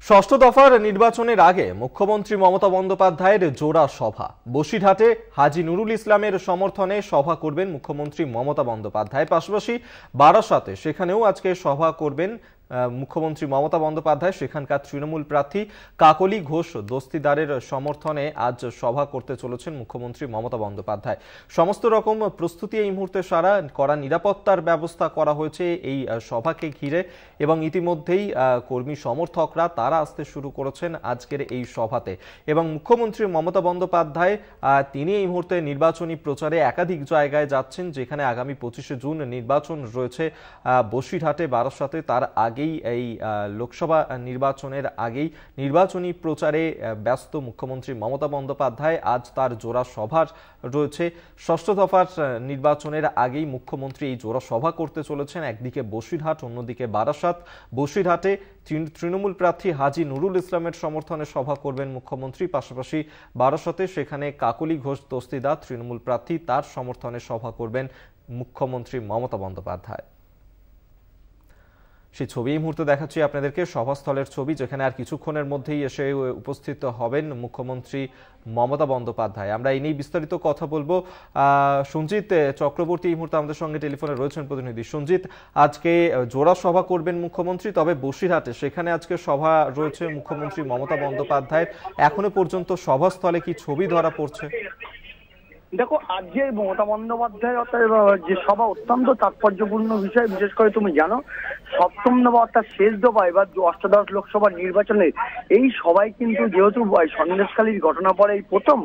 ষষ্ঠ দফার নির্বাচনের আগে মুখ্যমন্ত্রী মমতা বন্দ্যোপাধ্যায়ের জোড়া সভা। বসিরহাটে হাজী নুরুল ইসলামের সমর্থনে সভা করবেন মুখ্যমন্ত্রী মমতা বন্দ্যোপাধ্যায়। পাশাপাশি বারাসাতে সেখানেও আজকে সভা করবেন মুখ্যমন্ত্রী মমতা বন্দ্যোপাধ্যায়। সেখানকার তৃণমূল প্রার্থী কাকলি ঘোষ দস্তিদারের সমর্থনে আজ সভা করতে চলেছেন মুখ্যমন্ত্রী মমতা বন্দ্যোপাধ্যায়। সমস্ত রকম প্রস্তুতি এই মুহূর্তে সারা করা নিরাপত্তার ব্যবস্থা করা হয়েছে এই সভাকে ঘিরে, এবং ইতিমধ্যেই কর্মী সমর্থকরা তারা আসতে শুরু করেছেন আজকের এই সভাতে। এবং মুখ্যমন্ত্রী মমতা বন্দ্যোপাধ্যায় তিনি এই মুহূর্তে নির্বাচনী প্রচারে একাধিক জায়গায় যাচ্ছেন, যেখানে আগামী 25শে জুন নির্বাচন রয়েছে বসিরহাটে, বারাসাতে। তার আগেই এই লোকসভা নির্বাচনের আগেই নির্বাচনী প্রচারে ব্যস্ত মুখ্যমন্ত্রী মমতা বন্দ্যোপাধ্যায়। আজ তার জোড়া সভা রয়েছে। ষষ্ঠ দফার নির্বাচনের আগেই মুখ্যমন্ত্রী এই জোড়া সভা করতে চলেছেন। একদিকে বসিরহাট, অন্যদিকে বারাসাত। বসিরহাটে তৃণমূল প্রার্থী হাজী নুরুল ইসলামের সমর্থনে সভা করবেন মুখ্যমন্ত্রী। পাশাপাশি বারাসাতে সেখানে কাকলি ঘোষ দস্তিদার তৃণমূল প্রার্থী, তার সমর্থনে সভা করবেন মুখ্যমন্ত্রী মমতা বন্দ্যোপাধ্যায়। সেই ছবি এই মুহূর্তে দেখাচ্ছি আপনাদেরকে, সভাস্থলের ছবি, যেখানে আর কিছুক্ষণের মধ্যেই এসে উপস্থিত হবেন মুখ্যমন্ত্রী মমতা বন্দ্যোপাধ্যায়। আমরা এই নিয়ে বিস্তারিত কথা বলবো। সঞ্জিত চক্রবর্তী এই মুহূর্তে আমাদের সঙ্গে টেলিফোনে রয়েছেন প্রতিনিধি। সঞ্জিত, আজকে জোড়া সভা করবেন মুখ্যমন্ত্রী, তবে বসিরহাটে সেখানে আজকে সভা রয়েছে মুখ্যমন্ত্রী মমতা বন্দ্যোপাধ্যায়ের। এখনো পর্যন্ত সভাস্থলে কি ছবি ধরা পড়ছে? দেখো, আজকে মমতা বন্দ্যোপাধ্যায়ের যে সভা অত্যন্ত তাৎপর্যপূর্ণ বিষয়। বিশেষ করে তুমি জানো, সপ্তম দফা অর্থাৎ শেষ দফা এবার অষ্টাদশ লোকসভা নির্বাচনে এই সবাই কিন্তু, যেহেতু সন্দেশখালীর ঘটনা পরে এই প্রথম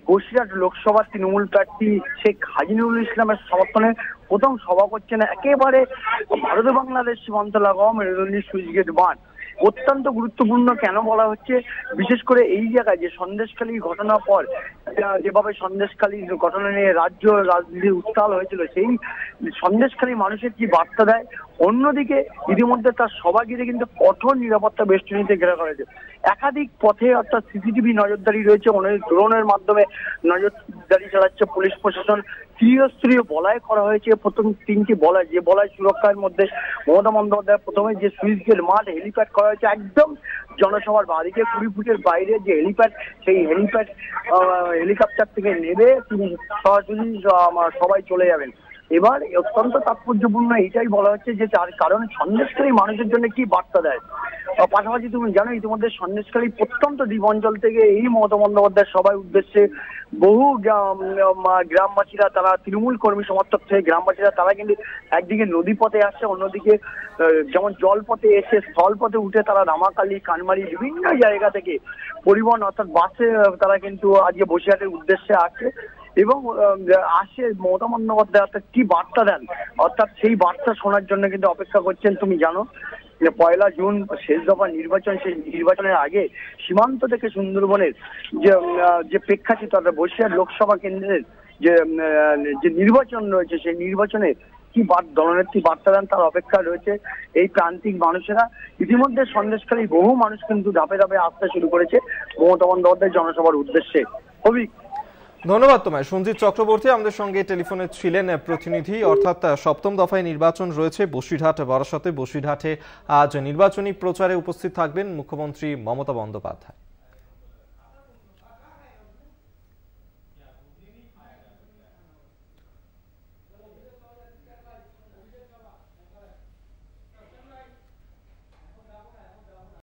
বসিরহাট লোকসভার তৃণমূল প্রার্থী শেখ হাজী নুরুল ইসলামের সমর্থনে প্রথম সভা করছেন একেবারে ভারত বাংলাদেশ সীমান্ত লাগোয়া মেরুদণ্ডী সুইচ গেট বাঁধ। অত্যন্ত গুরুত্বপূর্ণ কেন বলা হচ্ছে, বিশেষ করে এই জায়গায় যে সন্দেশখালীর ঘটনার পর যেভাবে সন্দেশখালীর ঘটনা নিয়ে রাজনীতির উত্তাল হয়েছিল, সেই সন্দেশখালী মানুষের কি বার্তা দেয়। অন্যদিকে ইতিমধ্যে তার সভা ঘিরে কিন্তু কঠোর নিরাপত্তা বেষ্টনীতে ঘেরা করেছে। একাধিক পথে অর্থাৎ সিসিটিভি নজরদারি রয়েছে, অনেক ড্রোনের মাধ্যমে নজরদারি চালাচ্ছে পুলিশ প্রশাসন। ত্রিস্তরীয় বলয় করা হয়েছে। প্রথম 3টি বলয়, যে বলয় সুরক্ষার মধ্যে মমতা বন্দ্যোপাধ্যায় প্রথমে যে সুইচ গেট মাঠ হেলিপ্যাড করা হয়েছে একদম জনসভার বাড়িকে 20 ফুটের বাইরে যে হেলিপ্যাড, সেই হেলিপ্যাড হেলিকপ্টার থেকে নেবে তিনি সরাসরি সবাই চলে যাবেন। এবার অত্যন্ত তাৎপর্যপূর্ণ এটাই বলা হচ্ছে যে তার কারণ সন্দেশখালী মানুষের জন্য কি বার্তা দেয়। পাশাপাশি তুমি জানো, ইতিমধ্যে সন্দেশখালী প্রত্যন্ত দ্বীপ অঞ্চল থেকে এই মমতা বন্দ্যোপাধ্যায়ের সভার উদ্দেশ্যে বহু গ্রামবাসীরা, তারা তৃণমূল কর্মী সমর্থক থেকে গ্রামবাসীরা তারা কিন্তু একদিকে নদী পথে আসছে, অন্যদিকে যেমন জলপথে এসে স্থলপথে উঠে তারা রামাকালী, কানমারি বিভিন্ন জায়গা থেকে পরিবহন অর্থাৎ বাসে তারা কিন্তু আজকে বসিরহাটের উদ্দেশ্যে আসছে। এবং আসে মমতা বন্দ্যোপাধ্যায় অর্থাৎ কি বার্তা দেন, অর্থাৎ সেই বার্তা শোনার জন্য কিন্তু অপেক্ষা করছেন। তুমি জানো যে 1 জুন শেষ দফা নির্বাচন, সেই নির্বাচনের আগে সীমান্ত থেকে সুন্দরবনের যে প্রেক্ষাচিত্র অর্থাৎ বসিরহাট লোকসভা কেন্দ্রের যে নির্বাচন রয়েছে, সেই নির্বাচনে কি দলনেত্রী বার্তা দেন তার অপেক্ষা রয়েছে এই প্রান্তিক মানুষেরা। ইতিমধ্যে সন্দেশখালী বহু মানুষ কিন্তু ধাপে ধাপে আসতে শুরু করেছে মমতা বন্দ্যোপাধ্যায়ের জনসভার উদ্দেশ্যে। ধন্যবাদ তোমায়। সঞ্জিত চক্রবর্তী আমাদের সঙ্গে টেলিফোনে ছিলেন প্রতিনিধি। অর্থাৎ সপ্তম দফায় নির্বাচন রয়েছে বসিরহাট, বারাসাতে। বসিরহাটে আজ নির্বাচনী প্রচারে উপস্থিত থাকবেন মুখ্যমন্ত্রী মমতা বন্দ্যোপাধ্যায়।